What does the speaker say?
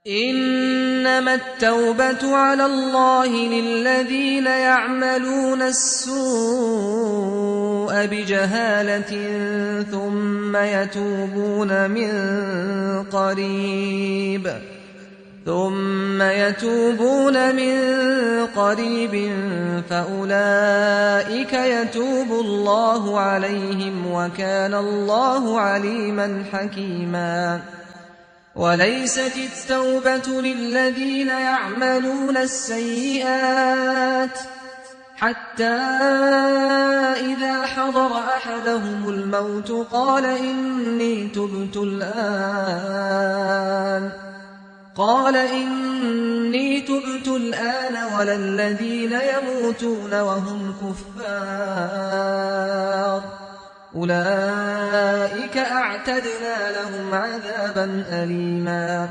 إنما التوبة على الله للذين يعملون السوء بجهالة ثم يتوبون من قريب فأولئك يتوب الله عليهم وكان الله عليما حكيما. وليست التوبة للذين يعملون السيئات حتى إذا حضر أحدهم الموت قال إني تبت الآن ولا الذين يموتون وهم كفار أولئك أعتدنا لهم عذابا أليما.